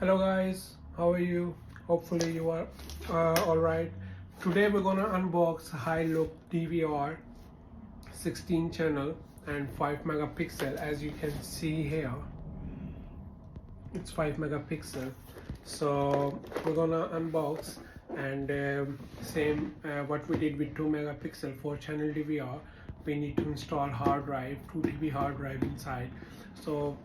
Hello guys, how are you? Hopefully you are alright. Today we're gonna unbox HiLook DVR 16 channel and 5 megapixel. As you can see here, it's 5 megapixel. So we're gonna unbox and same what we did with 2 megapixel for channel DVR. We need to install hard drive, 2 TB hard drive inside. So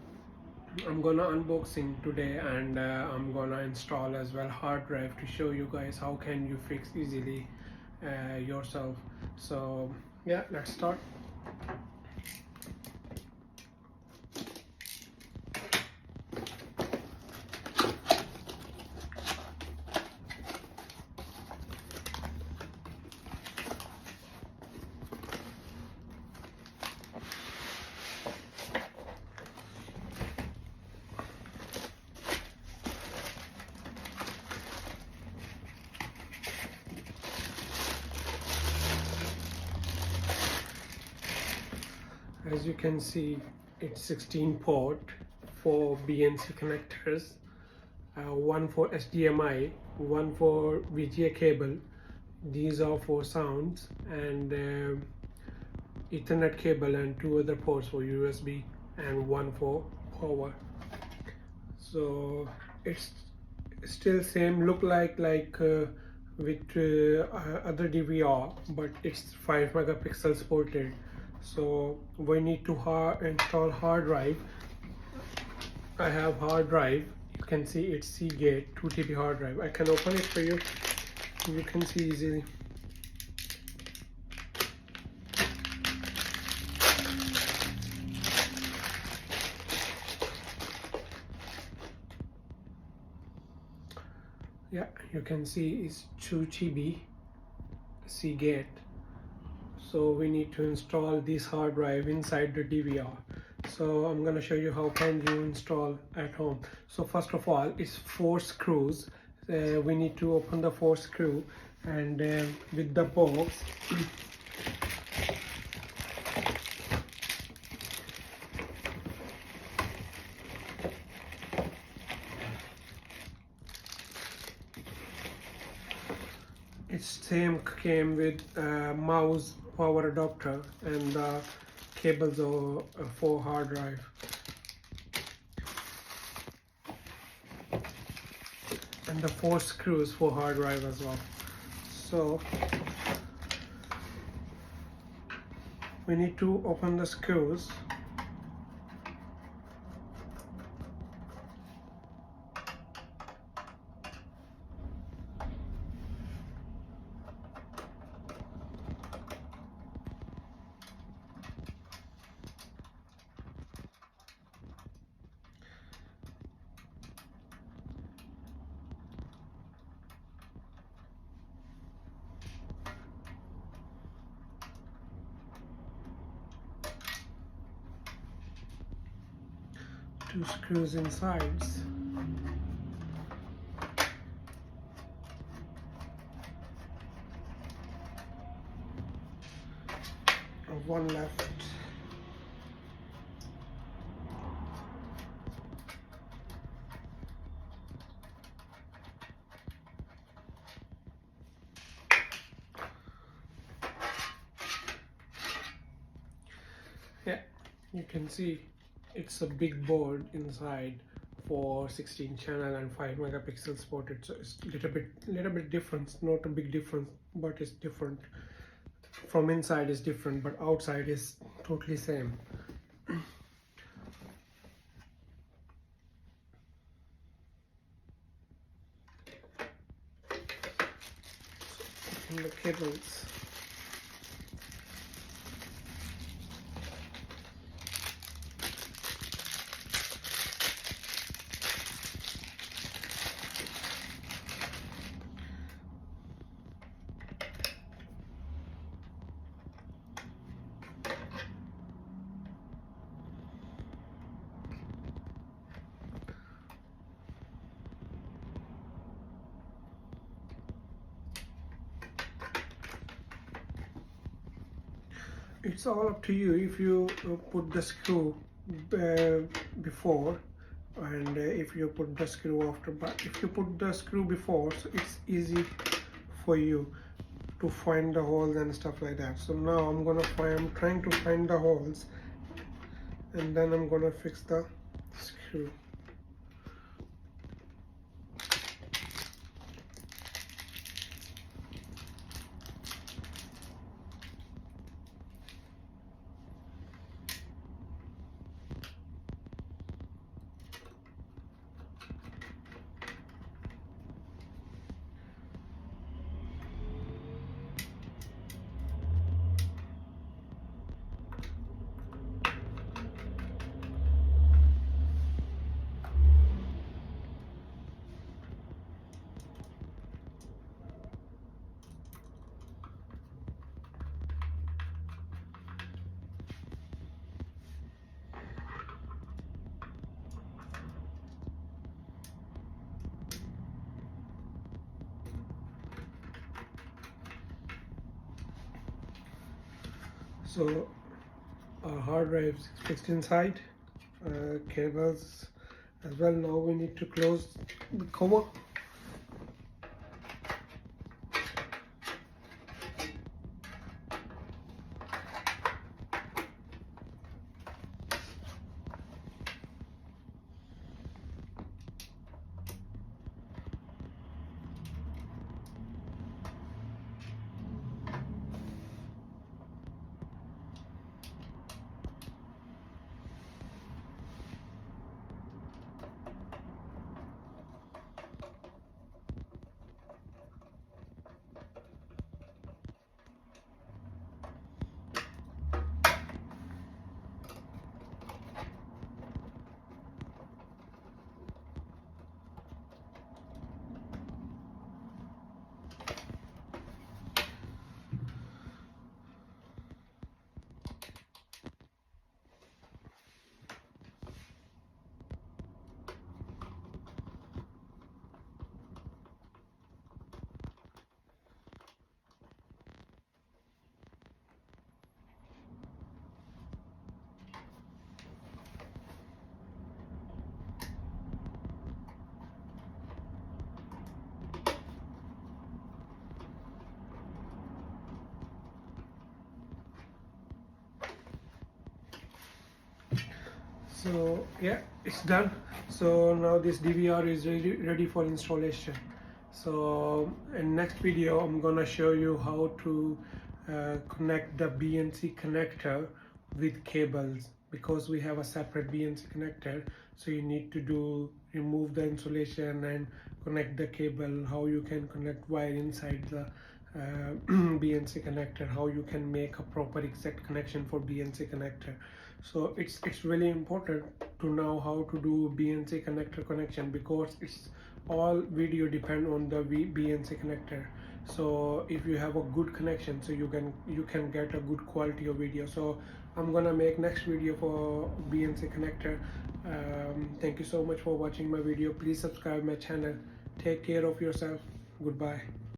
I'm gonna unboxing today and I'm gonna install as well hard drive to show you guys how can you fix easily yourself. So yeah, let's start. As you can see, it's 16 port, 4 BNC connectors, one for HDMI, one for VGA cable. These are for sounds, and Ethernet cable and 2 other ports for USB and 1 for power. So it's still same look like with other DVR, but it's 5 megapixels ported. So we need to install hard drive. I have hard drive. You can see it's Seagate 2 TB hard drive. I can open it for you. You can see easily. Yeah, you can see it's 2 TB Seagate. So we need to install this hard drive inside the DVR. So I'm going to show you how can you install at home. So first of all, it's 4 screws. We need to open the 4 screw, and with the box it's same came with mouse, power adapter, and cables for hard drive. And the 4 screws for hard drive as well. So we need to open the screws. Two screws inside. One left. Yeah, you can see it's a big board inside for 16 channel and 5 megapixels ported. So it's little bit different, not a big difference, but it's different. From inside is different, but outside is totally same. And the cables. It's all up to you. If you put the screw before and if you put the screw after, but if you put the screw before, so it's easy for you to find the holes and stuff like that. So now I'm trying to find the holes, and then I'm gonna fix the screw. So our hard drive is fixed inside, cables as well. Now we need to close the cover. So yeah, it's done. So now this DVR is ready for installation. So in next video I'm gonna show you how to connect the BNC connector with cables, because we have a separate BNC connector. So you need to remove the insulation and connect the cable, how you can connect wire inside the BNC connector, how you can make a proper exact connection for BNC connector. So it's really important to know how to do BNC connector connection, because it's all video depend on the BNC connector. So if you have a good connection, so you can get a good quality of video. So I'm gonna make next video for BNC connector. Thank you so much for watching my video. Please subscribe my channel. Take care of yourself. Goodbye.